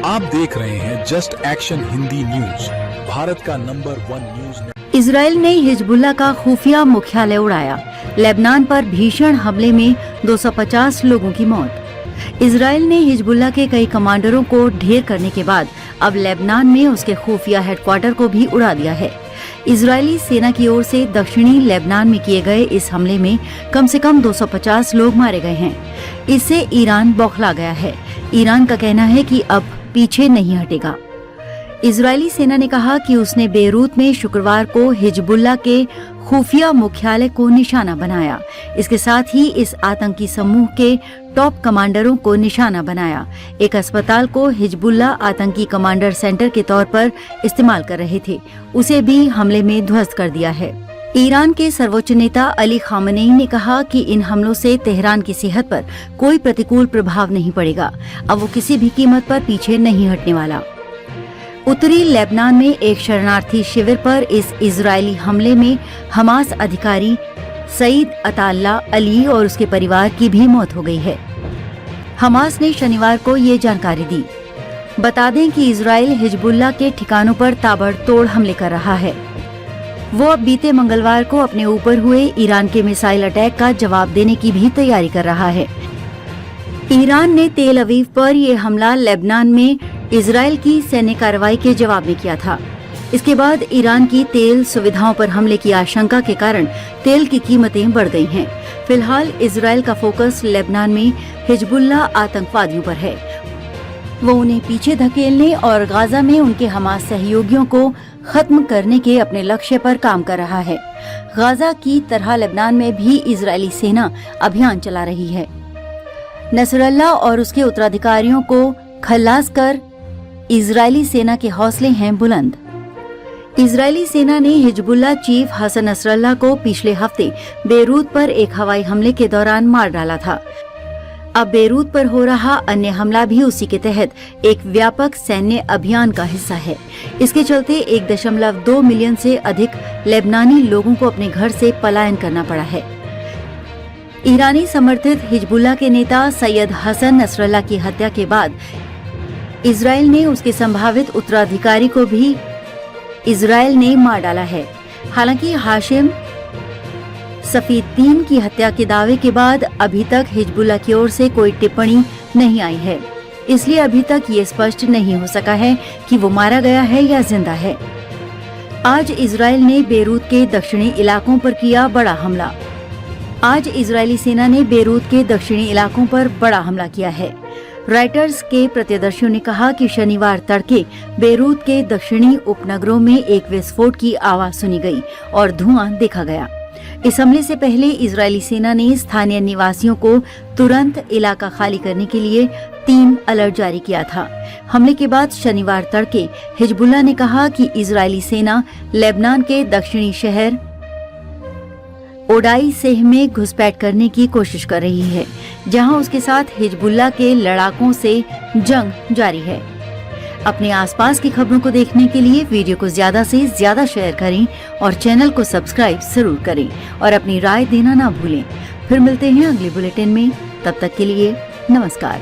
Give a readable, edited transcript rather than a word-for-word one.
आप देख रहे हैं just action Hindi news, Bharat का नंबर 1 न्यूज। इजराइल ने हिजबुल्लाह का खुफिया मुख्यालय उड़ाया। लेबनान पर भीषण हमले में 250 लोगों की मौत। इजराइल ने हिजबुल्लाह के कई कमांडरों को ढेर करने के बाद अब लेबनान में उसके खुफिया हेडक्वार्टर को भी उड़ा दिया है। इजरायली सेना की ओर से दक्षिणी लेबनान में किए गए इस हमले में कम से कम 250 लोग मारे गए हैं। इससे ईरान बौखला गया है। ईरान का कहना है कि अब पीछे नहीं हटेगा। इजरायली सेना ने कहा कि उसने बेरूत में शुक्रवार को हिजबुल्लाह के खुफिया मुख्यालय को निशाना बनाया। इसके साथ ही इस आतंकी समूह के टॉप कमांडरों को निशाना बनाया। एक अस्पताल को हिजबुल्लाह आतंकी कमांडर सेंटर के तौर पर इस्तेमाल कर रहे थे, उसे भी हमले में ध्वस्त कर दिया है। ईरान के सर्वोच्च नेता अली खामनेई ने कहा कि इन हमलों से तेहरान की सेहत पर कोई प्रतिकूल प्रभाव नहीं पड़ेगा। अब वो किसी भी कीमत पर पीछे नहीं हटने वाला। उत्तरी लेबनान में एक शरणार्थी शिविर पर इस इजरायली हमले में हमास अधिकारी सईद अताल्ला अली और उसके परिवार की भी मौत हो गई है। हमास ने शनिवार को ये जानकारी दी। बता दें कि इजराइल हिजबुल्लाह के ठिकानों पर ताबड़तोड़ हमले कर रहा है। वो अब बीते मंगलवार को अपने ऊपर हुए ईरान के मिसाइल अटैक का जवाब देने की भी तैयारी कर रहा है। ईरान ने तेल अवीव पर यह हमला लेबनान में इजराइल की सैन्य कार्रवाई के जवाब में किया था। इसके बाद ईरान की तेल सुविधाओं पर हमले की आशंका के कारण तेल की कीमतें बढ़ गई हैं। फिलहाल इजराइल का फोकस लेबनान में हिजबुल्लाह आतंकवादियों पर है। वो उन्हें पीछे धकेलने और गाजा में उनके हमास सहयोगियों को खत्म करने के अपने लक्ष्य पर काम कर रहा है। गाजा की तरह लेबनान में भी इजरायली सेना अभियान चला रही है। नसरल्लाह और उसके उत्तराधिकारियों को खल्लास कर इजरायली सेना के हौसले हैं बुलंद। इजरायली सेना ने हिजबुल्लाह चीफ हसन नसरल्लाह को पिछले हफ्ते बेरूत पर एक हवाई हमले के दौरान मार डाला था। अब बेरूत पर हो रहा अन्य हमला भी उसी के तहत एक व्यापक सैन्य अभियान का हिस्सा है। इसके चलते 1.2 मिलियन से अधिक लेबनानी लोगों को अपने घर से पलायन करना पड़ा है। ईरानी समर्थित हिजबुल्लाह के नेता सैयद हसन नसरल्लाह की हत्या के बाद इजराइल ने उसके संभावित उत्तराधिकारी को भी इजराइल ने मार डाला है। हालांकि हाशिम सफीद्दीन की हत्या के दावे के बाद अभी तक हिजबुल्लाह की ओर से कोई टिप्पणी नहीं आई है, इसलिए अभी तक ये स्पष्ट नहीं हो सका है कि वो मारा गया है या जिंदा है। आज इजराइल ने बेरूत के दक्षिणी इलाकों पर किया बड़ा हमला। आज इजरायली सेना ने बेरूत के दक्षिणी इलाकों पर बड़ा हमला किया है। राइटर्स के प्रत्यदर्शियों ने कहा कि शनिवार तड़के बेरूत के दक्षिणी उपनगरों में एक विस्फोट की आवाज सुनी गई और धुआं देखा गया। इस हमले से पहले इजरायली सेना ने स्थानीय निवासियों को तुरंत इलाका खाली करने के लिए 3 अलर्ट जारी किया था। हमले के बाद शनिवार तड़के हिजबुल्लाह ने कहा कि इजरायली सेना लेबनान के दक्षिणी शहर ओडाई सेह में घुसपैठ करने की कोशिश कर रही है, जहां उसके साथ हिजबुल्लाह के लड़ाकों से जंग जारी है। अपने आसपास की खबरों को देखने के लिए वीडियो को ज्यादा से ज्यादा शेयर करें और चैनल को सब्सक्राइब जरूर करें और अपनी राय देना ना भूलें। फिर मिलते हैं अगले बुलेटिन में, तब तक के लिए नमस्कार।